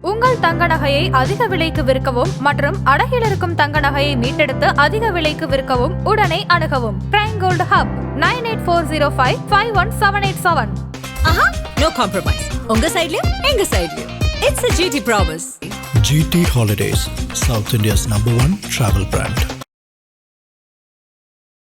உங்கள் தங்க நகையை அதிக விலைக்கு விற்கவும் மற்றும் அடகில் இருக்கும் தங்க நகையை மீட்டெடுத்து அதிக விலைக்கு விற்கவும் உடனே அணுகவும் பிரைம் கோல்டு ஹப் 9840551787. ஆஹா, no compromise. உங்க சைடுலயும் எங்க சைடுலயும். It's a GT promise. GT Holidays, South India's #1 travel brand.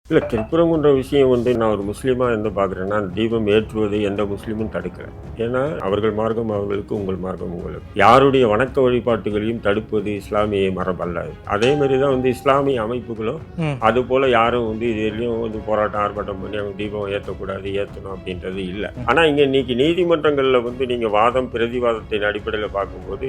இல்லை, திருப்பரங்குன்ற விஷயம் நான் ஒரு முஸ்லீமாக இருந்து பார்க்குறேன்னா, தீபம் ஏற்றுவதை எந்த முஸ்லீமும் தடுக்கலை. ஏன்னா அவர்கள் மார்க்கம் அவர்களுக்கு, உங்கள் மார்க்கம் உங்களுக்கு. யாருடைய வணக்க வழிபாட்டுகளையும் தடுப்பது இஸ்லாமிய மரபல்ல. அதே மாதிரி தான் இஸ்லாமிய அமைப்புகளும் அது போல் யாரும் இதுலேயும் போராட்டம் ஆர்ப்பாட்டம் பண்ணி அவங்க தீபம் ஏற்றக்கூடாது, ஏற்றணும் அப்படின்றது இல்லை. ஆனால் இங்கே இன்னைக்கு நீதிமன்றங்களில் நீங்கள் வாதம் பிரதிவாதத்தின் அடிப்படையில் பார்க்கும்போது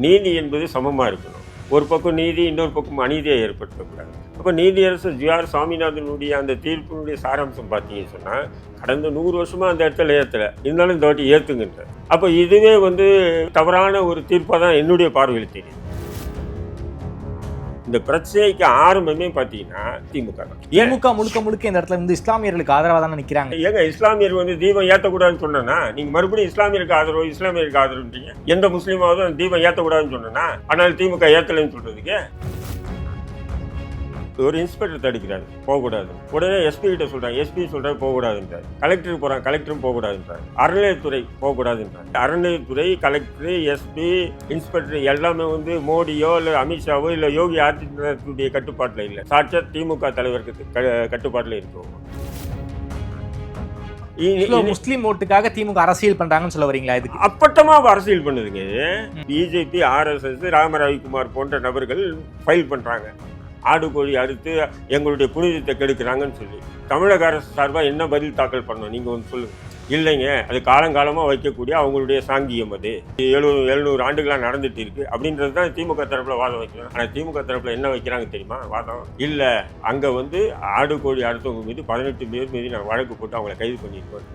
நீதி என்பது சமமாக இருக்கணும். ஒரு பக்கம் நீதி, இன்னொரு பக்கம் அநீதியை ஏற்படுத்தக்கூடாது. அப்போ நீதியரசர் ஜி.ஆர். சாமிநாதனுடைய அந்த தீர்ப்பினுடைய சாராம்சம் பார்த்தீங்கன்னு சொன்னால், கடந்த 100 வருஷமாக அந்த இடத்துல ஏற்றலை, இருந்தாலும் இந்த வாட்டி ஏற்றுங்கன்ற. அப்போ இதுவே தவறான ஒரு தீர்ப்பாக தான் என்னுடைய பார்வையில் தெரியுது. இந்த பிரச்சனைக்கு ஆரம்பமே பார்த்தீங்கன்னா திமுக தான். திமுக முழுக்க இந்த இடத்துல இஸ்லாமியர்களுக்கு ஆதரவாக தானே நிற்கிறாங்க. ஏங்க இஸ்லாமியர் தீபம் ஏற்றக்கூடாதுன்னு சொன்னா, நீங்க மறுபடியும் இஸ்லாமியருக்கு ஆதரவு, இஸ்லாமியருக்கு ஆதரவுன்றீங்க. எந்த முஸ்லீமாவது தீபம் ஏற்றக்கூடாதுன்னு சொன்னா, ஆனால் திமுக ஏற்றலைன்னு சொல்றதுக்கு ஒரு இன்ஸ்பெக்டர் தடுக்கிறாரு, போகக்கூடாது. உடனே எஸ்பி கிட்ட சொல்றாங்க, எஸ்பி சொல்றாரு போகக்கூடாதுன்றார். கலெக்டர் போறாங்க, கலெக்டரும் போகக்கூடாதுன்றார். அறநிலையத்துறை போகக்கூடாதுன்றார். அறநிலையத்துறை, கலெக்டர், எஸ்பி, இன்ஸ்பெக்டர் எல்லாமே மோடியோ இல்லை அமித்ஷாவோ இல்லை யோகி ஆதித்யநாத்துடைய கட்டுப்பாட்டில் இல்லை, சாட்சாத் திமுக தலைவருக்கு கட்டுப்பாட்டில் இருக்கும். முஸ்லீம் ஓட்டுக்காக திமுக அரசியல் பண்றாங்கன்னு சொல்ல வரீங்களா? இதுக்கு அப்பட்டமா அரசியல் பண்ணுதுங்க. பிஜேபி, RSS, ராம ரவிக்குமார் போன்ற நபர்கள் ஃபைல் பண்றாங்க. ஆடு கோழி அறுத்து எங்களுடைய புனிதத்தை கெடுக்கிறாங்கன்னு சொல்லி தமிழக அரசு சார்பாக என்ன பதில் தாக்கல் பண்ணணும்? நீங்கள் சொல்லுங்கள். இல்லைங்க, அது காலங்காலமாக வைக்கக்கூடிய அவங்களுடைய சாங்கியம். அது 700 ஆண்டுகளாக நடந்துட்டு இருக்கு அப்படின்றது தான் திமுக தரப்பில் வாதம் வைக்கலாம். ஆனால் திமுக தரப்பில் என்ன வைக்கிறாங்க தெரியுமா வாதம்? இல்லை, அங்கே ஆடு கோழி அறுத்தவங்க மீது 18 பேர் மீது நான் வழக்கு போட்டு அவங்களை கைது பண்ணியிருக்கோம்.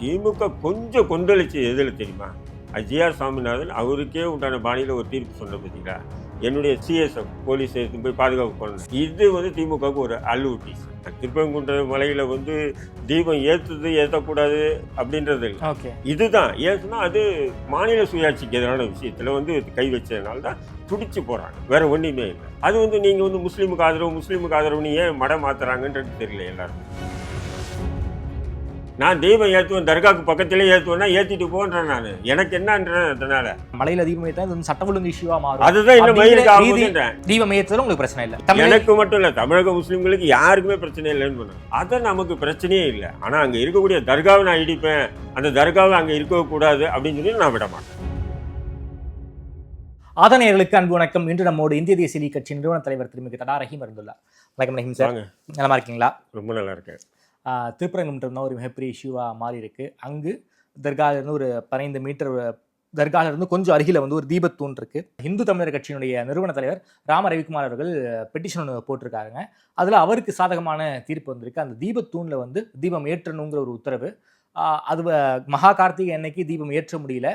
திமுக கொஞ்சம் கொந்தளிச்சு எதில் தெரியுமா? ஜி.ஆர். சாமிநாதன் அவருக்கே உண்டான பாணியில் ஒரு தீர்ப்பு சொன்ன பார்த்தீங்களா, என்னுடைய சிஎஸ்எஃப் போலீஸ் எடுத்து போய் பாதுகாப்பு பண்ணணும். இது திமுகவுக்கு ஒரு அல்லூட்டி. திருப்பரங்குன்ற மலையில் தீபம் ஏற்றக்கூடாது அப்படின்றது இல்லை. இதுதான் ஏற்றுனா அது மாநில சுயாட்சிக்கு எதிரான விஷயத்தில் கை வச்சதுனால தான் துடிச்சு போகிறாங்க, வேற ஒன்றுமே இல்லை. அது நீங்கள் முஸ்லீமுக்கு ஆதரவுன்னு ஏன் மடம் மாற்றுறாங்கன்றது தெரியல எல்லாரும். நான் தீபம் ஏற்றுவேன், தர்காவுக்கு பக்கத்திலே ஏற்றுவேன்னா ஏற்றிட்டு போன்றேன் நான். எனக்கு என்னன்றேன். அதனால மலையில தீபம் ஏற்றா சட்டம் ஒழுங்கு இஷ்யூவா மாறும். அதுதான் இன்னும் மயிலுக்கு ஆகுதுன்றேன். தீபம் ஏற்றுறது உங்களுக்கு பிரச்சனை இல்லை. எனக்கு மட்டும் இல்லை, தமிழக முஸ்லீம்களுக்கு யாருக்குமே பிரச்சனை இல்லைன்னு சொன்னேன். அதை நமக்கு பிரச்சனையே இல்லை. ஆனால் அங்கே இருக்கக்கூடிய தர்காவை நான் இடிப்பேன், அந்த தர்காவை அங்கே இருக்கக்கூடாது அப்படின்னு சொல்லி நான் விட மாட்டேன். ஆதனையர்களுக்கு அன்பு வணக்கம். இன்று நம்மோடு இந்திய தேசிய லீக் கட்சி நிறுவன தலைவர் திருமிகு தடா ரஹீம் இருந்துள்ளார். வணக்கம் ரஹீம் சார், நலமா இருக்கீங்களா? ரொம்ப நல்லா இருக்கேன். திருப்பரங்குன்றம் ஒரு மிகப்பெரிய இஷ்யூவாக மாறி இருக்கு. அங்கு தர்காவிலிருந்து ஒரு 15 மீட்டர் தர்காவிலிருந்து கொஞ்சம் அருகில் ஒரு தீபத்தூண் இருக்கு. இந்து தமிழர் கட்சியினுடைய நிறுவன தலைவர் ராம ரவிக்குமார் அவர்கள் பெட்டிஷன் ஒன்று போட்டிருக்காங்க. அதில் அவருக்கு சாதகமான தீர்ப்பு வந்திருக்கு. அந்த தீபத்தூணில் தீபம் ஏற்றணுங்கிற ஒரு உத்தரவு. அது மகா கார்த்திகை அன்னைக்கு தீபம் ஏற்ற முடியல.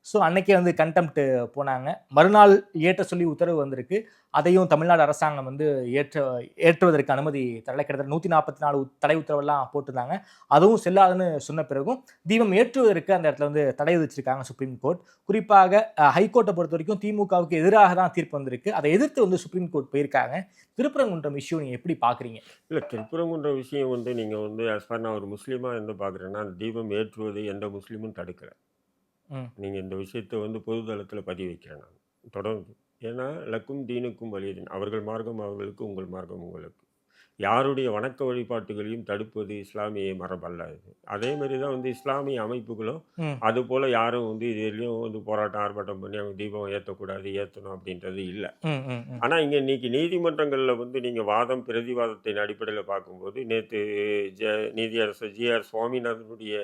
ஸோ அன்னைக்கே கண்டெம்ப்ட் போனாங்க. மறுநாள் ஏற்ற சொல்லி உத்தரவு வந்திருக்கு. அதையும் தமிழ்நாடு அரசாங்கம் ஏற்றுவதற்கு அனுமதி தரலை. கிட்டத்தட்ட 144 தடை உத்தரவெல்லாம் போட்டிருந்தாங்க. அதுவும் செல்லாதுன்னு சொன்ன பிறகும் தீபம் ஏற்றுவதற்கு அந்த இடத்துல தடை விதிச்சிருக்காங்க சுப்ரீம் கோர்ட். குறிப்பாக ஹைகோர்ட்டை பொறுத்த வரைக்கும் திமுகவுக்கு எதிராக தான் தீர்ப்பு வந்திருக்கு. அதை எதிர்த்து சுப்ரீம் கோர்ட் போயிருக்காங்க. திருப்பரங்குன்றம் இஷ்யூ நீங்கள் எப்படி பார்க்குறீங்க? இல்லை, திருப்பரங்குன்ற விஷயம் நீங்கள் நான் ஒரு முஸ்லீமாக இருந்து பார்க்குறேன்னா, தீபம் ஏற்றுவதை எந்த முஸ்லீமும் தடுக்கலை. நீங்கள் இந்த விஷயத்தை பொதுதளத்தில் பதிவு வைக்கிறேன் நான் தொடர்ந்து. ஏன்னா லக்கும் தீனுக்கும் வலியதின், அவர்கள் மார்க்கம் அவர்களுக்கு, உங்கள் மார்க்கம் உங்களுக்கு. யாருடைய வணக்க வழிபாட்டுகளையும் தடுப்பது இஸ்லாமிய மரபல்ல. அதே மாதிரி தான் இஸ்லாமிய அமைப்புகளும் அது போல் யாரும் இதுலேயும் போராட்டம் ஆர்ப்பாட்டம் பண்ணி அவங்க தீபம் ஏற்றக்கூடாது, ஏற்றணும் அப்படின்றது இல்லை. ஆனால் இங்கே இன்னைக்கு நீதிமன்றங்களில் நீங்கள் வாதம் பிரதிவாதத்தின் அடிப்படையில் பார்க்கும்போது, நேற்று நீதியரசர் ஜி.ஆர். சுவாமிநாதனுடைய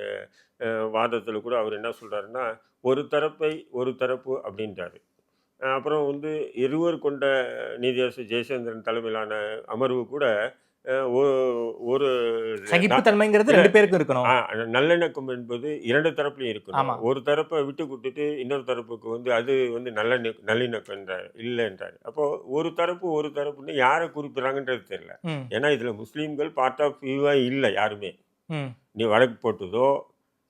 வாதத்தில் கூட அவர் என்ன சொல்கிறாருன்னா, ஒரு தரப்பு அப்படின்றாரு. அப்புறம் இருவர் கொண்ட நீதியரசர் ஜெயச்சந்திரன் தலைமையிலான அமர்வு கூட ஒரு சகிப்புத்தன்மைங்கிறது 2 பேருக்கும் இருக்கணும். நல்லிணக்கம் என்பது 2 தரப்புலையும் இருக்கணும். ஒரு தரப்பை விட்டு கொடுத்துட்டு இன்னொரு தரப்புக்கு அது நல்லிணக்கம் என்றார் இல்லை என்றார். அப்போ ஒரு தரப்புன்னு யாரை குறிப்பிடுறாங்கன்றது தெரியல. ஏன்னா இதுல முஸ்லீம்கள் பார்ட் ஆஃப் வியூவா இல்லை யாருமே. நீ வழக்கு போட்டதோ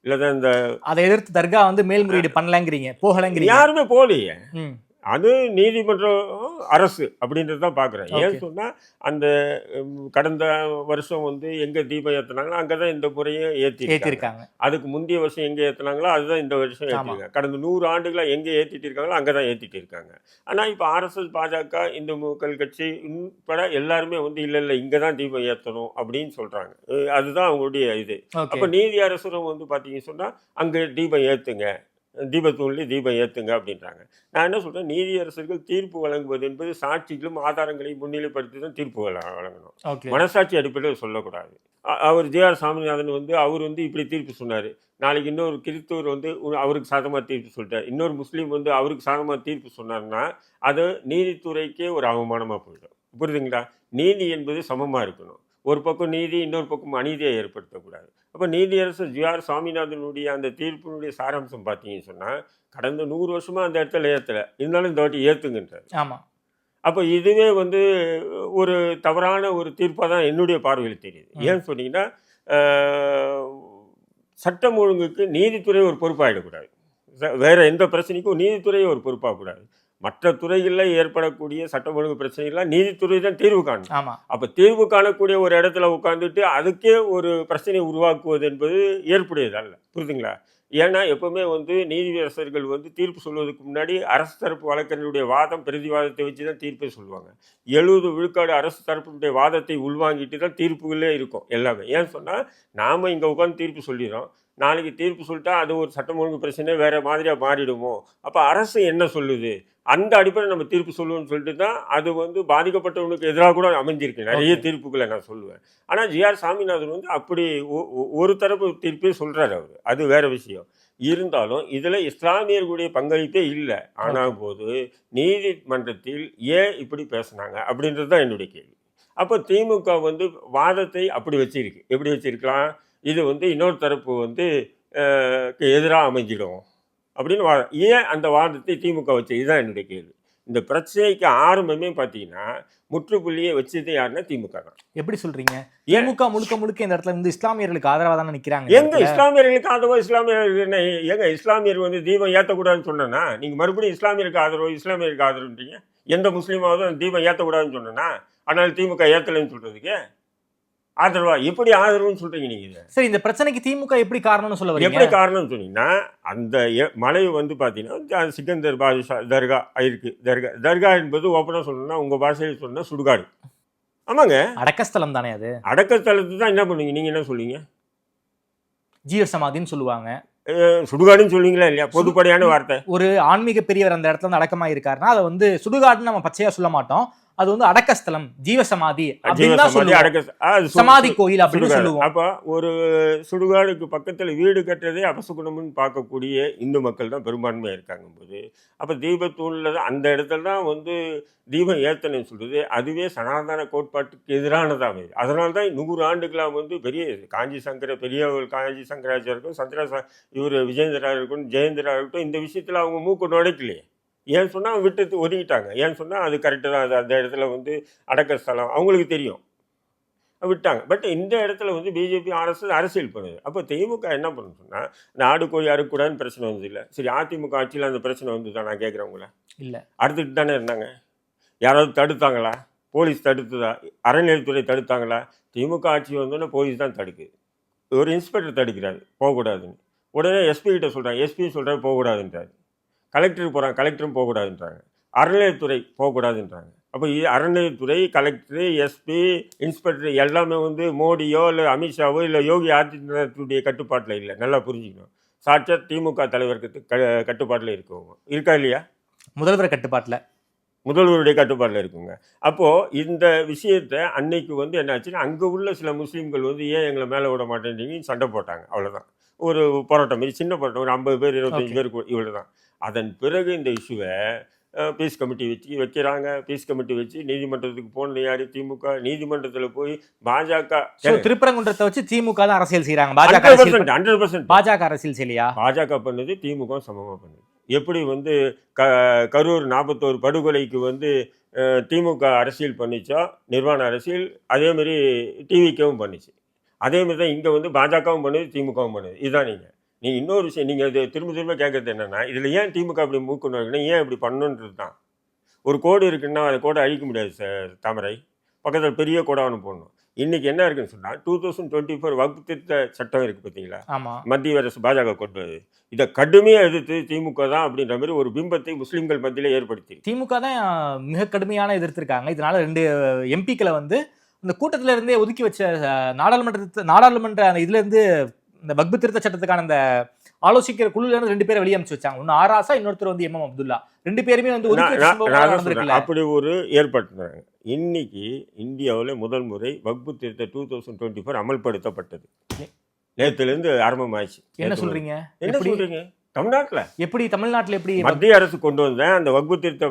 இல்லதான் இந்த அதை எதிர்த்து தர்கா வந்து மேல்முறையீடு பண்ணலங்கிறீங்க, போகலங்கிறீங்க. யாருமே போகலையே. ம். அது நீதிமன்றம் அரசு அப்படின்றது தான் பார்க்குறேன். ஏன் ஓகே. சொன்னால் அந்த கடந்த வருஷம் வந்து எங்கே தீபம் ஏற்றுனாங்களோ அங்கே தான் இந்த முறையும் ஏற்றிருக்காங்க. ஏத்திருக்காங்க. அதுக்கு முந்தைய வருஷம் எங்கே ஏற்றுனாங்களோ அதுதான் இந்த வருஷம் ஆமா. ஏற்றிருக்காங்க. கடந்த 100 ஆண்டுகளாக எங்கே ஏற்றிட்டு இருக்காங்களோ அங்கே தான் ஏற்றிட்டு இருக்காங்க. ஆனால் இப்போ ஆர்எஸ்எஸ், பாஜக, இந்து மக்கள் கட்சி உட்பட எல்லாருமே வந்து இல்லை இல்லை இங்கே தான் தீபம் ஏற்றணும் அப்படின்னு சொல்கிறாங்க. அதுதான் அவங்களுடைய இது. ஓகே. அப்போ நீதி அரசரும் வந்து பார்த்தீங்கன்னு சொன்னால் அங்கே தீபம் ஏற்றுங்க, தீபத்தூண்லேயே தீபம் ஏற்றுங்க அப்படின்றாங்க. நான் என்ன சொல்கிறேன், நீதியரசர்கள் தீர்ப்பு வழங்குவது என்பது சாட்சிகளும் ஆதாரங்களையும் முன்னிலைப்படுத்தி தான் தீர்ப்பு வழங்கணும். ஓகே. மனசாட்சி அடிப்படையில் சொல்லக்கூடாது. அவர் ஜே.ஆர். சாமிநாதன் வந்து அவர் வந்து இப்படி தீர்ப்பு சொன்னார், நாளைக்கு இன்னொரு கிறிஸ்தவர் வந்து அவருக்கு சாதகமாக தீர்ப்பு சொல்லிட்டார், இன்னொரு முஸ்லீம் வந்து அவருக்கு சாதகமாக தீர்ப்பு சொன்னார்னா அது நீதித்துறைக்கே ஒரு அவமானமாக போயிடும். புரியுதுங்களா? நீதி என்பது சமமாக இருக்கணும். ஒரு பக்கம் நீதி, இன்னொரு பக்கம் அநீதியை ஏற்படுத்தக்கூடாது. அப்போ நீதியரசர் ஜே.ஆர். சாமிநாதனுடைய அந்த தீர்ப்பினுடைய சாராம்சம் பார்த்தீங்கன்னு சொன்னால் கடந்த 100 வருஷமாக அந்த இடத்துல ஏற்றலை, இருந்தாலும் இந்த வாட்டி ஏற்றுங்கன்றார். ஆமா. அப்போ இதுவே வந்து ஒரு தவறான ஒரு தீர்ப்பாக தான் என்னுடைய பார்வையில் தெரியுது. ஏன்னு சொன்னீங்கன்னா சட்டம் ஒழுங்குக்கு நீதித்துறை ஒரு பொறுப்பாகிடக்கூடாது. வேற எந்த பிரச்சனைக்கும் நீதித்துறையே ஒரு பொறுப்பாகக்கூடாது. மற்ற துறைகளில் ஏற்படக்கூடிய சட்டம் ஒழுங்கு பிரச்சனைகள்லாம் நீதித்துறை தான் தீர்வு காணும். ஆமா. அப்போ தீர்வு காணக்கூடிய ஒரு இடத்துல உட்காந்துட்டு அதுக்கே ஒரு பிரச்சனையை உருவாக்குவது என்பது ஏற்புடையது அல்ல. புரியுதுங்களா? ஏன்னா எப்பவுமே வந்து நீதியரசர்கள் வந்து தீர்ப்பு சொல்வதற்கு முன்னாடி அரசு தரப்பு வழக்கறிஞருடைய வாதம் பிரதிவாதத்தை வச்சு தான் தீர்ப்பே சொல்லுவாங்க. 70 விழுக்காடு அரசு தரப்புடைய வாதத்தை உள்வாங்கிட்டு தான் தீர்ப்புகளே இருக்கும் எல்லாமே. ஏன்னு சொன்னால் நாம் இங்கே உட்காந்து தீர்ப்பு சொல்லிடுறோம், நாளைக்கு தீர்ப்பு சொல்லிட்டா அது ஒரு சட்டம் ஒழுங்கு பிரச்சனை வேறு மாதிரியாக மாறிடுமோ, அப்போ அரசு என்ன சொல்லுது அந்த அடிப்படையில் நம்ம தீர்ப்பு சொல்லுவோம்னு சொல்லிட்டு தான் அது வந்து பாதிக்கப்பட்டவனுக்கு எதிராக கூட அமைஞ்சிருக்கு நிறைய தீர்ப்புகளை நான் சொல்லுவேன். ஆனால் ஜே.ஆர். சாமிநாதன் வந்து அப்படி ஒரு தரப்பு தீர்ப்பே சொல்கிறார் அவர், அது வேற விஷயம். இருந்தாலும் இதில் இஸ்லாமியர்களுடைய பங்களிப்பே இல்லை. ஆனால் போது நீதிமன்றத்தில் ஏன் இப்படி பேசுனாங்க அப்படின்றது தான் என்னுடைய கேள்வி. அப்போ திமுக வந்து வாதத்தை அப்படி வச்சிருக்கு. எப்படி வச்சிருக்கலாம், இது வந்து இன்னொரு தரப்பு வந்து எதிராக அமைஞ்சிடும் அப்படின்னு வாதம். ஏன் அந்த வாதத்தை திமுக வச்சு, இதுதான் என்னுடைய கேள்வி. இந்த பிரச்சனைக்கு ஆரம்பமே பார்த்தீங்கன்னா முற்றுப்புள்ளியை வச்சது யாருன்னா திமுக தான். எப்படி சொல்றீங்க? திமுக முழுக்க முழுக்க இந்த இடத்துல வந்து இஸ்லாமியர்களுக்கு ஆதரவா தானே நிக்கிறாங்க. எங்க இஸ்லாமியர்களுக்கு ஆதரவா? இஸ்லாமியர்கள் என்ன, எங்க இஸ்லாமியர் வந்து தீபம் ஏற்றக்கூடாதுன்னு சொன்னா நீங்க மறுபடியும் இஸ்லாமியருக்கு ஆதரவு இஸ்லாமியருக்கு ஆதரவுன்றீங்க. எந்த முஸ்லீமாவது தீபம் ஏற்றக்கூடாதுன்னு சொன்னா ஆனால் திமுக ஏற்றலைன்னு சொல்றதுக்கு ஆதரவா? எப்படி ஆதரவுன்னு சொல்றீங்க நீங்க? சரி, இந்த பிரச்சனைக்கு திமுக எப்படி காரணம்னு சொல்ல வரீங்க? எப்படி காரணம்னு சொன்னீங்கன்னா அந்த மலை வந்து பார்த்தீங்கன்னா சிக்கந்தர் பாதுஷா தர்கா இருக்கு. தர்கா என்பது ஓப்பனாக சொல்லணும்னா உங்கள் பாஷையில் சொன்னால் சுடுகாடு. ஆமாங்க, அடக்கஸ்தலம் தானே அது. அடக்கஸ்தலத்தை தான் என்ன பண்ணுவீங்க நீங்கள்? என்ன சொல்லுவீங்க? ஜீவ சமாதின்னு சொல்லுவாங்க. சுடுகாடுன்னு சொல்லுவீங்களா இல்லையா? பொதுப்படையான வார்த்தை. ஒரு ஆன்மீக பெரியவர் அந்த இடத்துல வந்து அடக்கமா இருக்காருன்னா அதை வந்து சுடுகாடுன்னு நம்ம பச்சையா சொல்ல மாட்டோம், அது வந்து அடக்கஸ்தலம், ஜீவசமாதி அப்படின்னு தான் சொல்லுவோம். சமாதி கோயில் அப்படின்னு சொல்லுவோம். அப்ப ஒரு சுடுகாடுக்கு பக்கத்துல வீடு கட்டுறதே அபசகுணம்னு பார்க்கக்கூடிய இந்து மக்கள் தான் பெரும்பான்மையா இருக்காங்க போது, அப்ப தீபத்தூண்ல தான் அந்த இடத்துல தான் வந்து தீபம் ஏத்தனைன்னு சொல்றது அதுவே சனாதன கோட்பாட்டுக்கு எதிரானதாக அமைது. அதனால தான் 100 ஆண்டுகளாக வந்து பெரிய காஞ்சி சங்கர பெரியவர்கள் காஞ்சி சங்கராச்சாரிக்கும் இவர் விஜயேந்திரா இருக்கட்டும் ஜெயேந்திரா இருக்கட்டும் இந்த விஷயத்துல அவங்க மூக்கு நுழைக்கலையே. ஏன்னு சொன்னால் விட்டு ஒதுக்கிட்டாங்க. ஏன்னு சொன்னால் அது கரெக்டு தான், அது அந்த இடத்துல வந்து அடக்க ஸ்தலம் அவங்களுக்கு தெரியும், விட்டாங்க. பட் இந்த இடத்துல வந்து பிஜேபி அரசியல் பண்ணுது. அப்போ திமுக என்ன பண்ணு சொன்னால் இந்த ஆடு கோழி அறுக்கூடாதுன்னு பிரச்சனை வந்து இல்லை. சரி, அதிமுக ஆட்சியில் அந்த பிரச்சனை வந்து தான் நான் கேட்குறவங்கள இல்லை அடுத்துட்டு தானே இருந்தாங்க. யாராவது தடுத்தாங்களா? போலீஸ் தடுத்துதா? அறநிலையத்துறை தடுத்தாங்களா? திமுக ஆட்சி வந்தோடனே போலீஸ் தான் தடுக்குது. ஒரு இன்ஸ்பெக்டர் தடுக்கிறாரு போகக்கூடாதுன்னு, உடனே எஸ்பி கிட்ட சொல்கிறாங்க, எஸ்பியும் சொல்கிறாரு போகக்கூடாதுன்றாரு. கலெக்டருக்கு போகிறாங்க, கலெக்டரும் போகக்கூடாதுன்றாங்க. அறநிலையத்துறை போகக்கூடாதுன்றாங்க. அப்போ அறநிலையத்துறை, கலெக்டரு, எஸ்பி, இன்ஸ்பெக்டர் எல்லாமே வந்து மோடியோ இல்லை அமித்ஷாவோ இல்லை யோகி ஆதித்யநாத்துடைய கட்டுப்பாட்டில் இல்லை. நல்லா புரிஞ்சுக்கணும். சாட்சாத் திமுக தலைவருக்கு கட்டுப்பாட்டில் இருக்கா இல்லையா? முதல்வர் கட்டுப்பாட்டில், முதல்வருடைய கட்டுப்பாட்டில் இருக்குங்க. அப்போது இந்த விஷயத்தை அன்னைக்கு வந்து என்னாச்சுன்னா அங்கே உள்ள சில முஸ்லீம்கள் வந்து ஏன் எங்களை மேலே விட மாட்டேன்றீங்கன்னு சண்டை போட்டாங்க. அவ்வளோதான். ஒரு போராட்டம் மாரி, சின்ன போராட்டம், ஒரு 50 பேர் 25 பேர் இவ்வளோ தான். அதன் பிறகு இந்த இஷ்யூவை பீஸ் கமிட்டி வைக்கிறாங்க. பீஸ் கமிட்டி வச்சு நீதிமன்றத்துக்கு போன யார்? திமுக. நீதிமன்றத்தில் போய் பாஜக திருப்பரங்குன்றத்தை வச்சு திமுக தான் அரசியல் செய்கிறாங்க. 100% பாஜக அரசியல் செய்யலையா? பாஜக பண்ணுது, திமுக சமமாக பண்ணுது. எப்படி வந்து கரூர் 41 படுகொலைக்கு வந்து திமுக அரசியல் பண்ணிச்சோ நிர்வாண அரசியல், அதேமாரி டிவிக்கவும் பண்ணிச்சு. அதேமாரி தான் இங்கே வந்து பாஜகவும் பண்ணுது, திமுகவும் பண்ணுது. இதுதான் நீங்கள் நீங்கள் இன்னொரு விஷயம் நீங்கள் இது திரும்ப திரும்ப கேட்கறது என்னென்னா, இதில் ஏன் திமுக அப்படி மூக்கணும் இருக்குன்னா, ஏன் இப்படி பண்ணணுன்றது தான். ஒரு கோடு இருக்குன்னா அந்த கோடை அழிக்க முடியாது தாமரை. பக்கத்தில் பெரிய கோடாக ஒன்று போடணும். இன்றைக்கி என்ன இருக்குன்னு சொன்னால் 2024 வகுப்பு திருத்த சட்டம் இருக்குது பார்த்தீங்களா, ஆமாம். மத்திய அரசு பாஜக கொண்டு வருது. இதை கடுமையாக எதிர்த்து திமுக தான் அப்படின்ற மாதிரி ஒரு பிம்பத்தை முஸ்லீம்கள் மத்தியில் ஏற்படுத்தி திமுக தான் மிக கடுமையான எதிர்த்திருக்காங்க. இதனால 2 எம்பிக்களை வந்து இந்த கூட்டத்தில இருந்தே ஒதுக்கி வச்ச நாடாளுமன்ற அந்த இதுல இருந்து இந்த வக்பு திருத்த சட்டத்துக்கான அந்த ஆலோசிக்கிற குழுல இருந்து 2 பேரை வெளியே அனுப்பிச்சு வச்சாங்க. ஒன்னு ஆராசா, இன்னொருத்தர் வந்து எம்எம் அப்துல்லா. 2 பேருமே வந்து ஒதுக்கி வச்ச சம்பவம் நடந்திருக்குல்ல. அப்படி ஒரு ஏற்படுத்தினாங்க. இன்னைக்கு இந்தியாவில் முதல் முறை வக்பு திருத்த 2024 அமல்படுத்தப்பட்டது. நேற்றுலேருந்து ஆரம்பமாயிடுச்சு. என்ன சொல்றீங்க? என்ன சொல்றீங்க? தமிழ்நாட்டில் எப்படி, தமிழ்நாட்டில் எப்படி மத்திய அரசு கொண்டு வந்த அந்த வக்பு திருத்த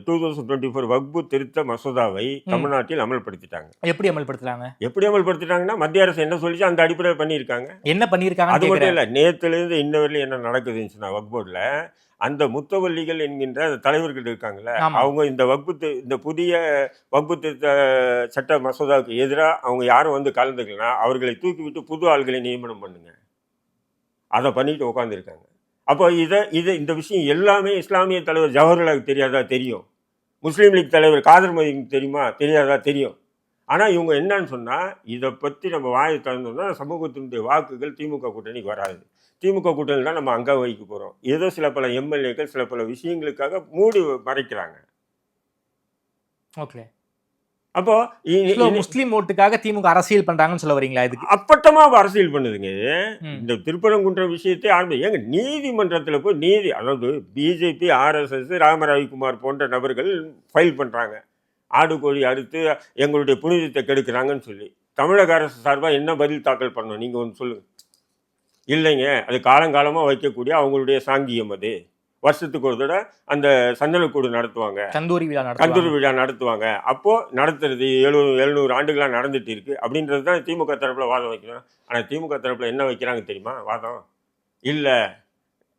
2024 வக்பு திருத்த மசோதாவை தமிழ்நாட்டில் அமல்படுத்திட்டாங்க. எப்படி அமல்படுத்துறாங்க? எப்படி அமல்படுத்திட்டாங்கன்னா, மத்திய அரசு என்ன சொல்லிச்சு அந்த அடிப்படையில் பண்ணியிருக்காங்க. என்ன பண்ணியிருக்காங்க? அது மட்டும் இல்லை, நேற்றுலேருந்து இன்ன வரையிலும் என்ன நடக்குதுன்னு சொன்னா, வக்பு போர்டில் அந்த முத்தவல்லிகள் என்கின்ற அந்த தலைவர்கள் இருக்காங்கல்ல, அவங்க இந்த புதிய வக்பு திருத்த சட்ட மசோதாவுக்கு எதிராக அவங்க யாரும் வந்து கலந்துக்கலாம், அவர்களை தூக்கிவிட்டு புது ஆள்களை நியமனம் பண்ணுங்க, அதை பண்ணிட்டு உட்காந்துருக்காங்க. அப்போ இந்த விஷயம் எல்லாமே இஸ்லாமிய தலைவர் ஜவஹர்லாலுக்கு தெரியாதா? தெரியும். முஸ்லீம் லீக் தலைவர் காதர் மொய்தீனுக்கு தெரியுமா? தெரியாதா? தெரியும். ஆனால் இவங்க என்னன்னு சொன்னால், இதை பற்றி நம்ம வாயை திறந்தோம்னா சமூகத்தினுடைய வாக்குகள் திமுக கூட்டணிக்கு வராது. திமுக கூட்டணி தான் நம்ம அங்கே வைக்க போகிறோம். ஏதோ சில பல எம்எல்ஏக்கள் சில பல விஷயங்களுக்காக மூடி மறைக்கிறாங்க. ஓகே. அப்போ முஸ்லீம் ஓட்டுக்காக திமுக அரசியல் பண்றாங்கன்னு சொல்ல வரீங்களா? இதுக்கு அப்பட்டமா அரசியல் பண்ணுதுங்க. இந்த திருப்பரங்குன்ற விஷயத்தை ஏங்க நீதிமன்றத்தில் போய் அதாவது பிஜேபி, ஆர்எஸ்எஸ், ராம ரவிக்குமார் போன்ற நபர்கள் ஃபைல் பண்றாங்க. ஆடு கோழி அறுத்து எங்களுடைய புனிதத்தை கெடுக்கிறாங்கன்னு சொல்லி தமிழக அரசு சார்பாக என்ன பதில் தாக்கல் பண்ணணும்? நீங்கள் ஒன்று சொல்லுங்க. இல்லைங்க, அது காலங்காலமாக வைக்கக்கூடிய அவங்களுடைய சாங்கியம். அது வருஷத்துக்கு ஒரு தடவை அந்த சந்தனக்கூடு நடத்துவாங்க, கந்தூரி விழா நடத்துவாங்க. அப்போது நடத்துறது 700 ஆண்டுகளாக நடந்துட்டு இருக்கு அப்படின்றது தான் திமுக தரப்பில் வாதம் வைக்கணும். ஆனால் திமுக தரப்பில் என்ன வைக்கிறாங்க தெரியுமா வாதம்? இல்லை,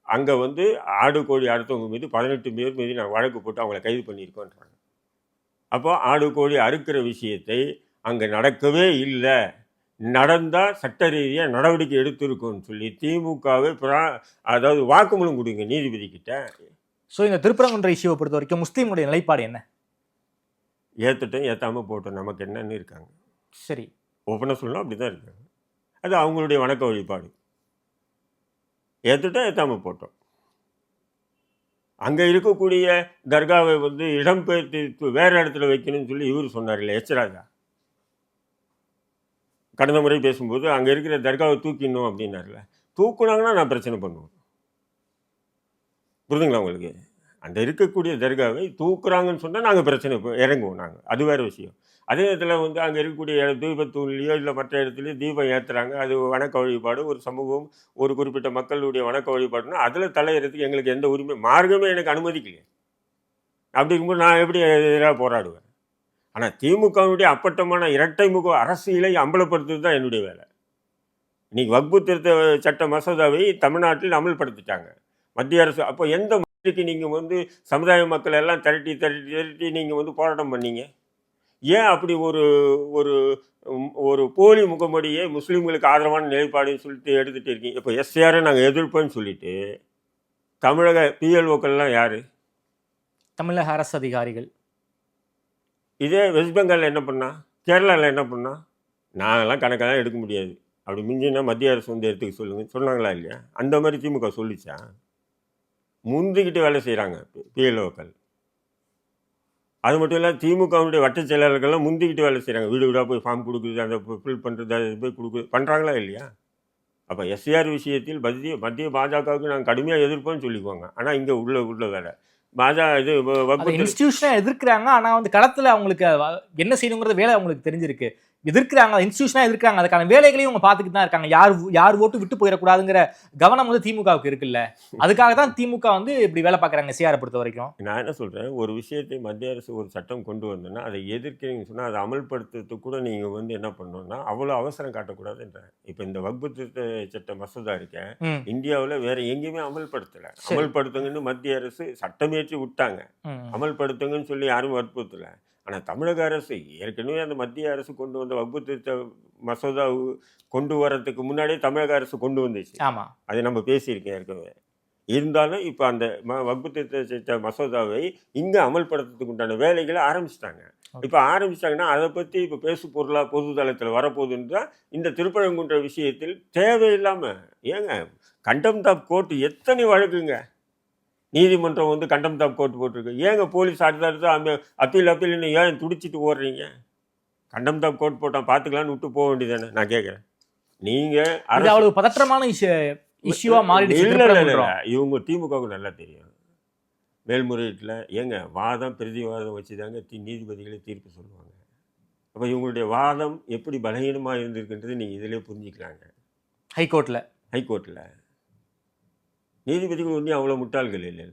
அங்கே வந்து ஆடு கோழி அறுத்தவங்க மீது 18 பேர் மீது நாங்கள் வழக்கு போட்டு அவங்கள கைது பண்ணியிருக்கோன்றாங்க. அப்போது ஆடு கோழி அறுக்கிற விஷயத்தை அங்கே நடக்கவே இல்லை, நடந்தால் சட்ட ரீதியாக நடவடிக்கை எடுத்திருக்கும்னு சொல்லி திமுகவை அதாவது வாக்குமூலம் கொடுங்க நீதிபதி கிட்ட. ஸோ இந்த திருப்பரங்குன்ற இஷ்யூவை பொறுத்த வரைக்கும் முஸ்லீமுடைய நிலைப்பாடு என்ன? ஏற்றுட்டும் ஏற்றாமல் போட்டோம், நமக்கு என்னன்னு இருக்காங்க. சரி, ஓப்பனாக சொல்லணும், அப்படி தான் இருக்காங்க. அது அவங்களுடைய வணக்க வழிபாடு. ஏற்றுட்டோம் ஏற்றாமல் போட்டோம். அங்கே இருக்கக்கூடிய தர்காவை வந்து இடம்பெயர்த்து வேறு இடத்துல வைக்கணும்னு சொல்லி இவர் சொன்னார் இல்லை, எச்ராஜா. கடந்த முறை பேசும்போது அங்கே இருக்கிற தர்காவை தூக்கிடணும் அப்படின்னார்ல. தூக்குனாங்கன்னா நான் பிரச்சனை பண்ணுவேன். புரிதுங்களா உங்களுக்கு? அந்த இருக்கக்கூடிய தர்காவை தூக்குறாங்கன்னு சொன்னால் நாங்கள் பிரச்சனை இறங்குவோம். நாங்கள் அது வேறு விஷயம். அதே நேரத்தில் வந்து அங்கே இருக்கக்கூடிய தீபத்தூள்லையோ இல்லை மற்ற இடத்துலையோ தீபம் ஏற்றுறாங்க, அது வணக்க வழிபாடு. ஒரு சமூகம், ஒரு குறிப்பிட்ட மக்களுடைய வணக்க வழிபாடுனா அதில் தலையிறதுக்கு எங்களுக்கு எந்த உரிமை, மார்க்கமே எனக்கு அனுமதிக்கலையே. அப்படி இருக்கும்போது நான் எப்படி எதிராக போராடுவேன்? ஆனால் திமுகவுடைய அப்பட்டமான இரட்டை முக அரசியலை அம்பலப்படுத்துறது தான் என்னுடைய வேலை. இன்றைக்கி வக்பு திருத்த சட்ட மசோதாவை தமிழ்நாட்டில் அமல்படுத்திட்டாங்க மத்திய அரசு. அப்போ எந்த மக்களுக்கு நீங்கள் வந்து சமுதாய மக்கள் எல்லாம் திரட்டி நீங்கள் வந்து போராட்டம் பண்ணீங்க? ஏன் அப்படி ஒரு போலி முகமடியே முஸ்லீம்களுக்கு ஆதரவான நிலைப்பாடுன்னு சொல்லிட்டு எடுத்துகிட்டு இருக்கீங்க? இப்போ எஸ்ஆரை நாங்கள் எதிர்ப்போன்னு சொல்லிட்டு தமிழக பிஎல்ஓக்கள்லாம் யார்? தமிழக அரசு அதிகாரிகள். இதே வெஸ்ட் பெங்காலில் என்ன பண்ணா, கேரளாவில் என்ன பண்ணா? நாங்கள்லாம் கணக்கெல்லாம் எடுக்க முடியாது, அப்படி மிஞ்சினா மத்திய அரசு வந்து எடுத்துக்க சொன்னாங்களா இல்லையா? அந்த மாதிரி திமுக சொல்லிச்சா? முந்திக்கிட்டு வேலை செய்கிறாங்க பிஎல்ஓக்கள். அது மட்டும் இல்லை, திமுகவுடைய வட்ட செயலாளர்கள்லாம் முந்திக்கிட்டு வேலை செய்கிறாங்க. வீடு வீடாக போய் ஃபார்ம் கொடுக்குறது, அதை ஃபில் பண்ணுறது, அதை போய் கொடுக்குறது பண்ணுறாங்களா இல்லையா? அப்போ எஸ்ஆர் விஷயத்தில் மத்திய பாஜகவுக்கு நாங்கள் கடுமையாக எதிர்ப்போம்னு சொல்லிக்குவாங்க. ஆனால் இங்கே உள்ள வேலை இன்ஸ்டிடியூஷனா எதிர்க்கிறாங்க. ஆனா வந்து களத்துல அவங்களுக்கு என்ன செய்யணுங்கிறது வேலை அவங்களுக்கு தெரிஞ்சிருக்கு. எதிர்க்கிறாங்க, இன்ஸ்டிடியூஷனா எதிர்க்கிறாங்க, அதுக்கான வேலைகளையும் அவங்க பார்த்துக்கிட்டு தான் இருக்காங்க. யார் ஓட்டு விட்டு போயிடக்கூடாதுங்கிற கவனம் வந்து திமுகவுக்கு இருக்குல்ல. அதுக்காக தான் திமுக வந்து இப்படி வேலை பார்க்குறாங்க எஸ்ஆரை பொறுத்த வரைக்கும். நான் என்ன சொல்கிறேன், ஒரு விஷயத்தை மத்திய அரசு ஒரு சட்டம் கொண்டு வந்தோன்னா அதை எதிர்க்கிறீங்கன்னு சொன்னால் அதை அமல்படுத்துறதுக்கு கூட நீங்கள் வந்து என்ன பண்ணணும்னா அவ்வளோ அவசரம் காட்டக்கூடாதுன்றேன். இப்போ இந்த வக்பு திருத்த சட்ட மசோதா இருக்கேன் இந்தியாவில் வேற எங்கேயுமே அமல்படுத்தலை. அமல்படுத்துங்கன்னு மத்திய அரசு சட்டமேற்றி விட்டாங்க, அமல்படுத்துங்கன்னு சொல்லி யாரும் வற்புறுத்தலை. ஆனால் தமிழக அரசு ஏற்கனவே அந்த மத்திய அரசு கொண்டு வந்த வகுப்பு திருத்த மசோதா கொண்டு வரதுக்கு முன்னாடியே தமிழக அரசு கொண்டு வந்துச்சு. ஆமா, அதை நம்ம பேசியிருக்கேன் ஏற்கனவே. இருந்தாலும் இப்போ அந்த வகுப்பு திருத்த மசோதாவை இங்கே அமல்படுத்துறதுக்கு உண்டான வேலைகளை ஆரம்பிச்சிட்டாங்க. இப்போ ஆரம்பிச்சிட்டாங்கன்னா அதை பற்றி இப்போ பேசு பொருளாக பொது தளத்தில் வரப்போகுதுன்னு தான் இந்த திருப்பரங்குன்ற விஷயத்தில் தேவையில்லாமல் ஏங்க கண்டெம்ட் ஆஃப் கோர்ட் எத்தனை வழக்குங்க நீதிமன்றம் வந்து கண்டெம்ட் ஆஃப் கோர்ட் போட்டிருக்கு. ஏங்க போலீஸ் அடுத்த அப்பீல்னு ஏன் துடிச்சிட்டு ஓடுறீங்க? கண்டெம்ட் ஆஃப் கோர்ட் போட்டால் பார்த்துக்கலான்னு விட்டு போக வேண்டியதானே நான் கேட்குறேன். நீங்கள் அவ்வளவு பதற்றமான இஷ்யூவா மாறிடுச்சு. இல்லை இவங்க திமுகவுக்கு நல்லா தெரியும். மேல்முறையீட்டில் ஏங்க வாதம் பிரதிவாதம் வச்சு தாங்க நீதிபதிகளே தீர்ப்பு சொல்லுவாங்க. அப்போ இவங்களுடைய வாதம் எப்படி பலகீனமாக இருந்திருக்குன்றது நீங்கள் இதிலே புரிஞ்சுக்கலாங்க. ஹைகோர்ட்டில் நீதிபதிகள் ஒன்றும் அவ்வளோ முட்டாள்கள் இல்லை.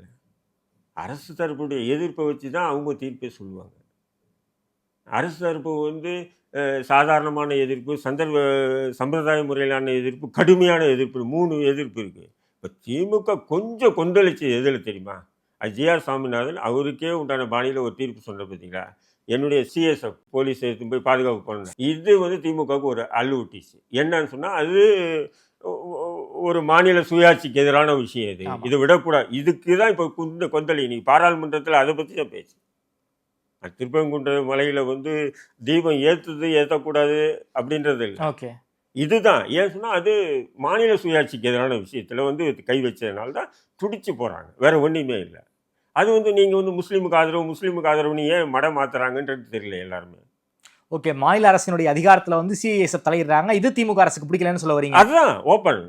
அரசு தரப்புடைய எதிர்ப்பை வச்சு தான் அவங்க தீர்ப்பே சொல்லுவாங்க. அரசு தரப்பு வந்து சாதாரணமான எதிர்ப்பு, சம்பிரதாய முறையிலான எதிர்ப்பு, கடுமையான எதிர்ப்பு, 3 எதிர்ப்பு இருக்குது. இப்போ திமுக கொஞ்சம் கொந்தளிச்சு எதில் தெரியுமா? அது ஜிஆர் சாமிநாதன் அவருக்கே உண்டான பாணியில் ஒரு தீர்ப்பு சொன்ன பார்த்தீங்களா? என்னுடைய சிஎஸ்எஃப் போலீஸ் எடுத்து போய் பாதுகாப்பு பண்ணணும். இது வந்து திமுகவுக்கு ஒரு அல்லூட்டிச்சு. என்னன்னு சொன்னால் அது ஒரு மாநில சுயாட்சிக்கு எதிரான விஷயம். இதை விடக்கூடாது. இதுக்கு தான் இப்போ கொந்தளி. நீ பாராளுமன்றத்தில் அதை பற்றி தான் பேசு. திருப்பரங்குன்ற மலையில் வந்து தீபம் ஏற்றக்கூடாது அப்படின்றது இல்லை. ஓகே, இதுதான் ஏன் சொன்னால் அது மாநில சுயாட்சிக்கு எதிரான விஷயத்தில் வந்து கை வச்சதுனால தான் துடிச்சு போகிறாங்க. வேற ஒன்றுமே இல்லை. அது வந்து நீங்கள் வந்து முஸ்லீமுக்கு ஆதரவுன்னு ஏன் மடம் மாற்றுறாங்கன்றது தெரியல எல்லாருமே. ஓகே, மாநில அரசினுடைய அதிகாரத்தில் வந்து சிஐஎஸ்எஃப் தலையிடுறாங்க. இது திமுக அரசுக்கு பிடிக்கலன்னு சொல்ல வரீங்க? அதுதான் ஓப்பன்.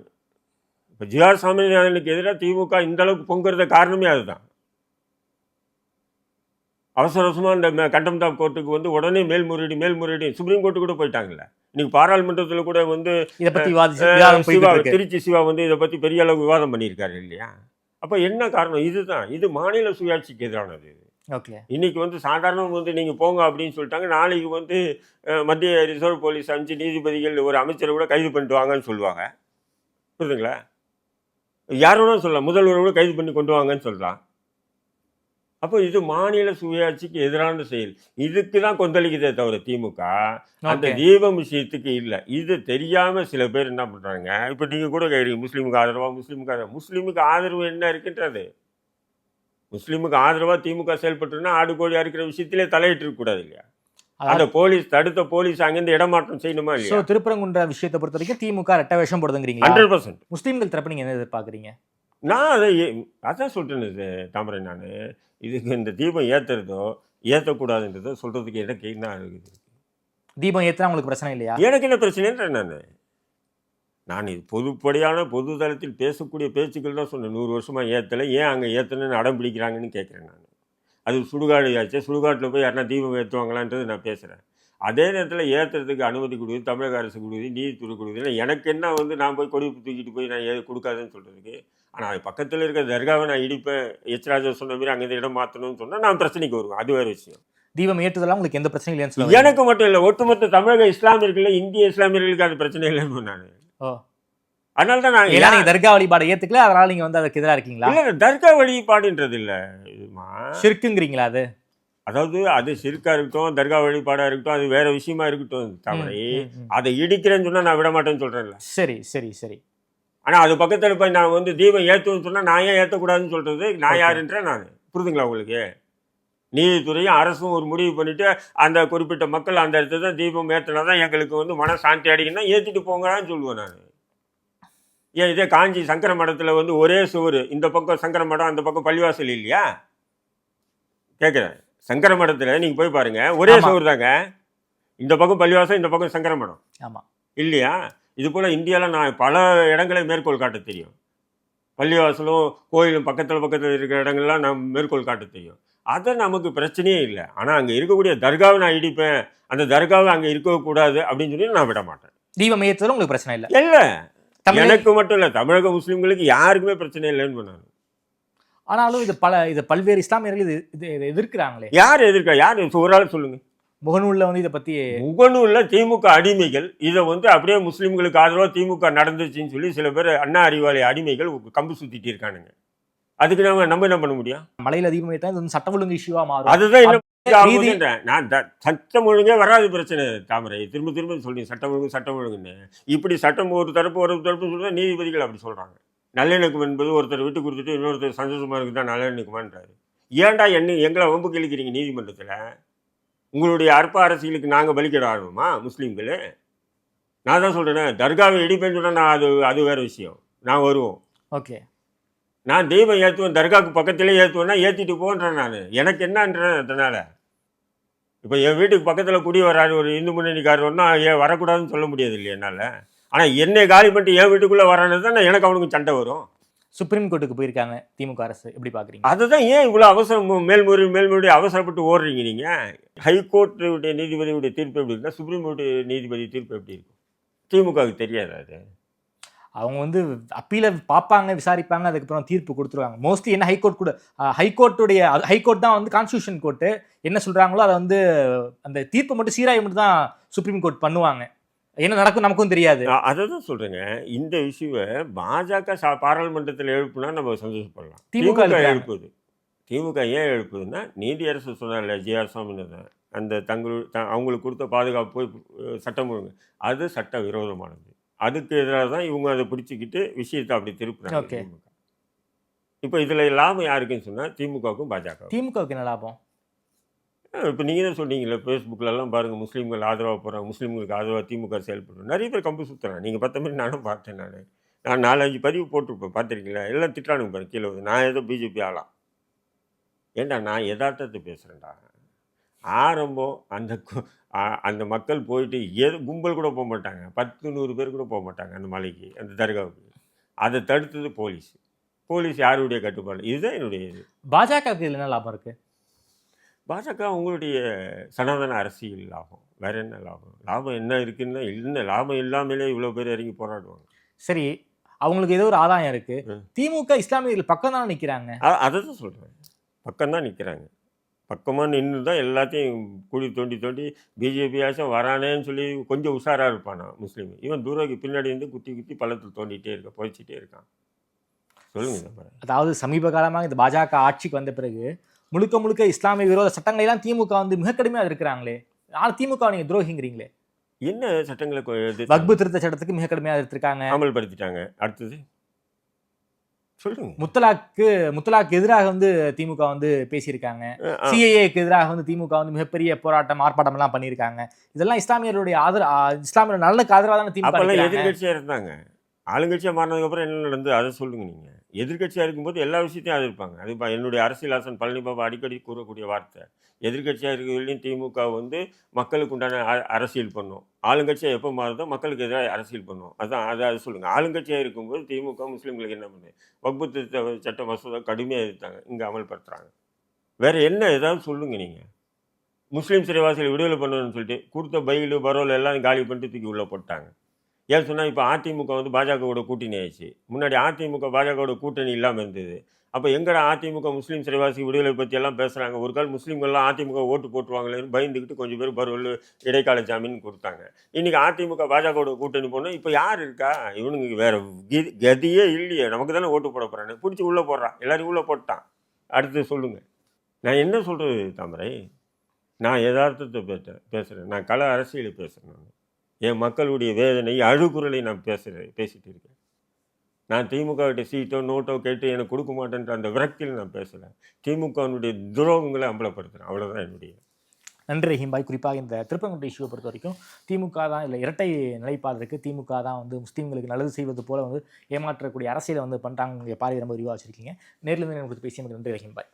இப்போ ஜிஆர் சாமிநாதனுக்கு எதிராக திமுக இந்த அளவுக்கு பொங்குறத காரணமே அதுதான். அவசரமாக இந்த கண்டெம்ட் ஆஃப் கோர்ட்டுக்கு வந்து உடனே மேல்முறையீடு சுப்ரீம் கோர்ட்டு கூட போயிட்டாங்கல்ல. இன்னைக்கு பாராளுமன்றத்தில் கூட வந்து இதை பற்றி திருச்சி சிவா வந்து இதை பற்றி பெரிய அளவு விவாதம் பண்ணியிருக்காரு இல்லையா? அப்போ என்ன காரணம்? இதுதான். இது மாநில சுயாட்சிக்கு எதிரானது. ஓகே, இன்னைக்கு வந்து சாதாரணம் வந்து நீங்கள் போங்க அப்படின்னு சொல்லிட்டாங்க. நாளைக்கு வந்து மத்திய ரிசர்வ் போலீஸ் 5 நீதிபதிகள் ஒரு அமைச்சரை கூட கைது பண்ணிட்டு வாங்கன்னு சொல்லுவாங்க. புரியுதுங்களா? யாரோட சொல்லலாம், முதல்வரை கூட கைது பண்ணி கொண்டு வாங்கன்னு சொல்லலாம். அப்போ இது மாநில சுயாட்சிக்கு எதிரான செயல். இதுக்கு தான் கொந்தளிக்குதே தவிர திமுக அந்த தீபம் விஷயத்துக்கு இல்லை. இது தெரியாமல் சில பேர் என்ன பண்ணுறாங்க. இப்போ நீங்கள் கூட கேட்குறீங்க முஸ்லீமுக்கு ஆதரவு என்ன இருக்குன்றது. முஸ்லீமுக்கு ஆதரவாக திமுக செயல்பட்டுன்னா ஆடு கோழி அறுக்கிற விஷயத்திலே தலையிட்டு இருக்கக்கூடாது இல்லையா? அந்த தடுத்த போலீஸ் அங்கேருந்து இடமாற்றம் செய்யணுமா இல்லையா? திருப்பரங்குன்ற விஷயத்தை பொறுத்த வரைக்கும் திமுக ரெட்ட வேஷம் போடுதுங்கிறீங்க. 100%. முஸ்லீம்கள் தரப்பு நீங்கள் என்ன எதிர்பார்க்குறீங்க? நான் அதான் சொல்லிட்டேன்னு தாமரை. நான் இதுக்கு இந்த தீபம் ஏற்றுறதோ ஏற்றக்கூடாதுன்றதோ சொல்கிறதுக்கு எனக்கு என்ன இருக்குது? தீபம் ஏற்றினா உங்களுக்கு பிரச்சனை இல்லையா? எனக்கு என்ன பிரச்சனைன்ற நான் இது பொதுப்படியான பொது தளத்தில் பேசக்கூடிய பேச்சுக்கள் தான் சொன்னேன். 100 வருஷமாக ஏற்றலை, ஏன் அங்கே ஏற்றணுன்னு அடம் பிடிக்கிறாங்கன்னு கேட்குறேன். நான் அது சுடுகாடு ஆச்சு. சுடுகாட்டில் போய் யாருன்னா தீபம் ஏற்றுவாங்களான்றது நான் பேசுகிறேன். அதே நேரத்தில் ஏற்றுறதுக்கு அனுமதி கொடுக்குது தமிழக அரசு கொடுக்குது, நீதித்துறை கொடுக்குது. எனக்கு என்ன வந்து நான் போய் கொடி தூக்கிட்டு போய் நான் கொடுக்காதுன்னு சொல்கிறதுக்கு. ஆனால் அது பக்கத்தில் இருக்கிற தர்காவை நான் இடிப்பேன், எச்ராஜா சொன்ன மாதிரி அங்கே இடம் மாற்றணும்னு சொன்னால் நான் பிரச்சனைக்கு வருவேன். அது வேறு விஷயம். தீபம் ஏற்றுதெல்லாம் உங்களுக்கு எந்த பிரச்சனையும் இல்லைன்னு எனக்கு மட்டும் இல்லை, ஒட்டுமொத்த தமிழக இஸ்லாமியர்கள் இந்திய இஸ்லாமியர்களுக்கு அது பிரச்சனை இல்லைன்னு நான். அதனால தான் நான் தர்கா வழிபாடை ஏற்றுக்கல, அதனால நீங்கள் வந்து அதுக்கு எதிராக இருக்கீங்களா? இல்லை, தர்கா வழிபாடுன்றது இல்லை, ஷிர்க்குங்கிறீங்களா? அதாவது அது ஷிர்கா இருக்கட்டும், தர்கா வழிபாடாக இருக்கட்டும், அது வேற விஷயமா இருக்கட்டும். தவறை அதை இடிக்கிறேன்னு சொன்னால் நான் விட மாட்டேன்னு சொல்கிறேன்ல. சரி. ஆனால் அது பக்கத்தில் போய் நான் வந்து தீபம் ஏற்றுன்னு சொன்னால் நான் ஏன் ஏற்றக்கூடாதுன்னு சொல்கிறது நான் யாருன்றேன் நான். புரிதுங்களா உங்களுக்கு? நீதித்துறையும் அரசும் ஒரு முடிவு பண்ணிவிட்டு அந்த குறிப்பிட்ட மக்கள் அந்த இடத்துல தான் தீபம் ஏற்றினா தான் எங்களுக்கு வந்து மன சாந்தி அடிக்கணும்னா ஏற்றிட்டு போங்கன்னு சொல்லுவேன் நான். ஏன் இதே காஞ்சி சங்கர மடத்தில் வந்து ஒரே சுவர், இந்த பக்கம் சங்கர மடம் அந்த பக்கம் பள்ளிவாசல் இல்லையா? கேட்குறேன். சங்கர மடத்தில் நீங்கள் போய் பாருங்கள், ஒரே சுவர் தாங்க. இந்த பக்கம் பள்ளிவாசல், இந்த பக்கம் சங்கர மடம். ஆமாம் இல்லையா? இது போல் இந்தியாவில் நான் பல இடங்களை மேற்கோள் காட்ட தெரியும். பள்ளிவாசலும் கோயிலும் பக்கத்தில் இருக்கிற இடங்கள்லாம் நான் மேற்கோள் காட்ட தெரியும். அதை நமக்கு பிரச்சனையே இல்லை. ஆனால் அங்கே இருக்கக்கூடிய தர்காவை நான் இடிப்பேன், அந்த தர்காவை அங்கே இருக்கக்கூடாது அப்படின்னு சொல்லி நான் விட மாட்டேன். தீபம் ஏற்றுவதும் உங்களுக்கு பிரச்சனை இல்லை? இல்லை, எனக்கு மட்டும் இல்லை, தமிழக முஸ்லீம்களுக்கு யாருக்குமே பிரச்சனை இல்லைன்னு பண்ணாங்க. ஆனாலும் இது பல்வேறு இஸ்லாமியர்கள் இது எதிர்க்கிறாங்களே. யார் எதிர்க்கா? யார் ஒரு ஆள் சொல்லுங்க. முகநூலில் வந்து இதை பற்றி முகநூலில் திமுக அடிமைகள் இதை வந்து அப்படியே முஸ்லீம்களுக்கு ஆதரவாக திமுக நடந்துச்சுன்னு சொல்லி சில பேர் அண்ணா அறிவாலய அடிமைகள் கம்பு சுற்றிட்டு இருக்கானுங்க. அதுக்கு நம்ம என்ன பண்ண முடியும்? மலையில் தீபம் ஏற்றா இது சட்ட ஒழுங்கு இஷ்யூவாக மாறும். அதுதான் நான் சட்டம் ஒழுங்கே வராது பிரச்சனை தாமரை. திரும்ப திரும்ப சொல்லி சட்டம் ஒழுங்குன்னு இப்படி சட்டம் ஒரு தரப்பு சொல்றா, நீதிபதிகள் அப்படி சொல்றாங்க. நல்லிணக்கம் என்பது ஒருத்தர் விட்டு கொடுத்துட்டு இன்னொருத்தர் சந்தோஷமா இருக்குதான் நல்லிணக்கமான்றாரு. ஏன்டா எங்களை வம்புக்கு இழுக்கிறீங்க நீதிமன்றத்தில்? உங்களுடைய அற்ப அரசியலுக்கு நாங்கள் பலிக்கிட ஆகணுமா முஸ்லீம்கள்? நான் தான் சொல்கிறேனே, தர்காவை இடிப்பேன்னு சொன்னால் நான் அது வேறு விஷயம். நான் வருவோம். ஓகே, நான் தெய்வம் ஏற்றுவேன், தர்காவுக்கு பக்கத்திலே ஏற்றுவேன்னா ஏற்றிட்டு போன்றேன். நான் எனக்கு என்னன்றேன். அதனால் இப்போ என் வீட்டுக்கு பக்கத்தில் குடி வராரு ஒரு இந்து முன்னணிக்காரர்னா ஏன் வரக்கூடாதுன்னு சொல்ல முடியாது இல்லையா என்னால். ஆனால் என்னை காலி பண்ணிட்டு என் வீட்டுக்குள்ளே வரானது தான் எனக்கு அவனுக்கு சண்டை வரும். சுப்ரீம் கோர்ட்டுக்கு போயிருக்காங்க திமுக அரசு, எப்படி பார்க்குறீங்க? அதுதான் ஏன் இவ்வளோ அவசரம் மேல்முறை அவசரப்பட்டு ஓடுறீங்க நீங்கள்? ஹைகோர்ட்டுடைய நீதிபதியுடைய தீர்ப்பு எப்படி இருக்குன்னா சுப்ரீம் கோர்ட்டு நீதிபதி தீர்ப்பு எப்படி இருக்கும்? திமுகவுக்கு தெரியாது. அது அவங்க வந்து அப்பீல பார்ப்பாங்க, விசாரிப்பாங்க, அதுக்கப்புறம் தீர்ப்பு கொடுத்துருவாங்க. மோஸ்ட்லி என்ன ஹைகோர்ட் தான் வந்து கான்ஸ்டியூஷன் கோர்ட்டு என்ன சொல்கிறாங்களோ அதை வந்து அந்த தீர்ப்பு மட்டும் சீராய்வு மட்டும் தான் சுப்ரீம் கோர்ட் பண்ணுவாங்க. என்ன நடக்கும் நமக்கும் தெரியாது. அதை தான் சொல்கிறேங்க. இந்த விஷயவை பாஜக பாராளுமன்றத்தில் எழுப்புனா நம்ம சந்தோஷப்படலாம். திமுக ஏன் எழுப்புதுன்னா நீதியரசு சொன்னார்ல ஜிஆர் சாமிநாதன், அந்த அவங்களுக்கு கொடுத்த பாதுகாப்பு சட்டம் ஒழுங்கு அது சட்ட விரோதமானது. அதுக்கு எதிராக தான் இவங்க அதை பிடிச்சிக்கிட்டு விஷயத்தை அப்படி திருப்புறாங்க. திமுக இப்போ இதில் லாபம் யாருக்குன்னு சொன்னால் திமுகவுக்கும் திமுகவுக்கு என்ன லாபம்? இப்போ நீங்கள் தான் சொன்னீங்களே, ஃபேஸ்புக்கிலலாம் பாருங்கள் முஸ்லீம்கள் ஆதரவாக போகிறாங்க, முஸ்லீம்களுக்கு ஆதரவாக திமுக செயல்படுறோம். நிறைய பேர் கம்பு சுற்றுறாங்க. நீங்கள் பார்த்த மாதிரி நானும் பார்த்தேன். நான் 4-5 பதிவு போட்டிருப்பேன், பார்த்துருக்கீங்களா? எல்லாம் திட்டானுங்க பாருங்க கீழே வந்து. நான் ஏதோ பிஜேபி ஆளாம். ஏண்டா நான் யதார்த்தத்தை பேசுகிறேன்டா. ஆரம்பம் அந்த மக்கள் போயிட்டு கும்பல் கூட போக மாட்டாங்க, 10-100 பேர் கூட போக மாட்டாங்க அந்த மலைக்கு, அந்த தர்காவுக்கு. அதை தடுத்தது போலீஸ் யாருடைய கட்டுப்பாடு? இதுதான் என்னுடைய இது. பாஜகவுக்கு இதில் என்ன லாபம் இருக்குது? பாஜக உங்களுடைய சனாதன அரசியல் லாபம், வேற என்ன லாபம்? லாபம் என்ன இருக்குன்னா இல்லை, லாபம் இல்லாமலே இவ்வளோ பேர் இறங்கி போராடுவாங்க. சரி, அவங்களுக்கு ஏதோ ஒரு ஆதாயம் இருக்குது. திமுக இஸ்லாமியர்கள் பக்கம் தானே நிற்கிறாங்க. அதை தான் சொல்கிறேன், பக்கம்தான் நிற்கிறாங்க. பக்கமாக நின்று தான் எல்லாத்தையும் குழி தோண்டி பிஜேபி ஆச்சும் வரானேன்னு சொல்லி கொஞ்சம் உஷாராக இருப்பானா முஸ்லீம். இவன் தூரக்கு பின்னாடி இருந்து குத்தி பள்ளத்தில் தோண்டிகிட்டே இருக்கான், புதைச்சிட்டே இருக்கான். சொல்லுங்க. அதாவது சமீப காலமாக இந்த பாஜக ஆட்சிக்கு வந்த பிறகு முழுக்க இஸ்லாமிய விரோத சட்டங்களை எல்லாம் திமுக வந்து மிக கடுமையாக இருக்கிறாங்களே. ஆனால் திமுக நீங்கள் துரோகிங்கிறீங்களே. என்ன சட்டங்களை? வக்பு திருத்த சட்டத்துக்கு மிக கடுமையாக எடுத்திருக்காங்க, அமல்படுத்திட்டாங்க. அடுத்தது சொல்லுங்க. முத்தலாக்கு எதிராக வந்து திமுக வந்து பேசியிருக்காங்க. சிஏஏக்கு எதிராக வந்து திமுக வந்து மிகப்பெரிய போராட்டம் ஆர்ப்பாட்டம் எல்லாம் பண்ணியிருக்காங்க. இதெல்லாம் இஸ்லாமியருடைய இஸ்லாமியர் நலனுக்கு ஆதரவாக தானே திமுக எதிர்கட்சியாக இருந்தாங்க. ஆளுங்கட்சியாக மாறினதுக்கப்புறம் என்ன நடந்தது அதை சொல்லுங்க. நீங்கள் எதிர்கட்சியாக இருக்கும்போது எல்லா விஷயத்தையும் ஆதரிப்பாங்க. அது என்னுடைய அரசியல் ஆசன் பழனி பாபா அடிக்கடி கூறக்கூடிய வார்த்தை. எதிர்கட்சியாக இருக்கிறவர்களையும் திமுக வந்து மக்களுக்கு உண்டான அரசியல் பண்ணும், ஆளுங்கட்சியாக எப்போ மாறுதோ மக்களுக்கு எதிராக அரசியல் பண்ணும். அது சொல்லுங்கள். ஆளுங்கட்சியாக இருக்கும்போது திமுக முஸ்லீம்களுக்கு என்ன பண்ணுது? வக்பு திருத்த சட்ட மசோதா கடுமையாக எதிர்த்தாங்க, இங்கே அமல்படுத்துகிறாங்க. வேறு என்ன ஏதாவது சொல்லுங்கள். நீங்கள் முஸ்லீம் சிறைவாசிகளை விடுதலை பண்ணணும்னு சொல்லிட்டு கொடுத்த பைலு பரோல் எல்லாம் காலி பண்ணிட்டு தூக்கி உள்ளே போட்டாங்க. ஏன் சொன்னால் இப்போ அதிமுக வந்து பாஜகவோட கூட்டணி ஆயிடுச்சு. முன்னாடி அதிமுக பாஜகவோட கூட்டணி இல்லாமல் இருந்தது. அப்போ எங்கடா அதிமுக முஸ்லீம் சிறைவாசி விடுதலை பற்றி எல்லாம் பேசுகிறாங்க. ஒரு கால் முஸ்லீம்கள்லாம் அதிமுக ஓட்டு போட்டுருவாங்களேன்னு பயந்துக்கிட்டு கொஞ்சம் பேர் பரவல் இடைக்கால ஜாமீன் கொடுத்தாங்க. இன்றைக்கி அதிமுக பாஜகவோட கூட்டணி போனால் இப்போ யார் இருக்கா? இவனுக்கு வேறு கதியே இல்லையே. நமக்கு தானே ஓட்டு போட போகிறான்னு பிடிச்சி உள்ளே போடுறான், எல்லாரையும் உள்ளே போட்டான். அடுத்து சொல்லுங்கள். நான் என்ன சொல்கிறது தாமரை? நான் யதார்த்தத்தை பேசுகிறேன். நான் கள அரசியலை பேசுகிறேன். என் மக்களுடைய வேதனை அழுகுறலை நான் பேசிகிட்டு இருக்கேன். நான் திமுகவிட்ட சீட்டோ நோட்டோ கேட்டு எனக்கு கொடுக்க மாட்டேன்ற அந்த விரக்தியில் நான் பேசலை. திமுகவினுடைய துரோகங்களை அம்பலப்படுத்துகிறேன். அவ்வளோதான் என்னுடைய. நன்றி ரஹீம். குறிப்பாக இந்த திருப்பரங்குன்ற இஷ்யூவை பொறுத்த வரைக்கும் திமுக தான் இல்லை, இரட்டை நிலைப்பாடு இருக்குது. திமுக தான் வந்து முஸ்லீம்களுக்கு நல்லது செய்வது போல வந்து ஏமாற்றக்கூடிய அரசியலை வந்து பண்ணுறாங்க. பார்வை ரொம்ப விரிவாக வச்சிருக்கீங்க. நேரில் இருந்து எனக்கு பேசிய நன்றி ரஹீம் பாய்.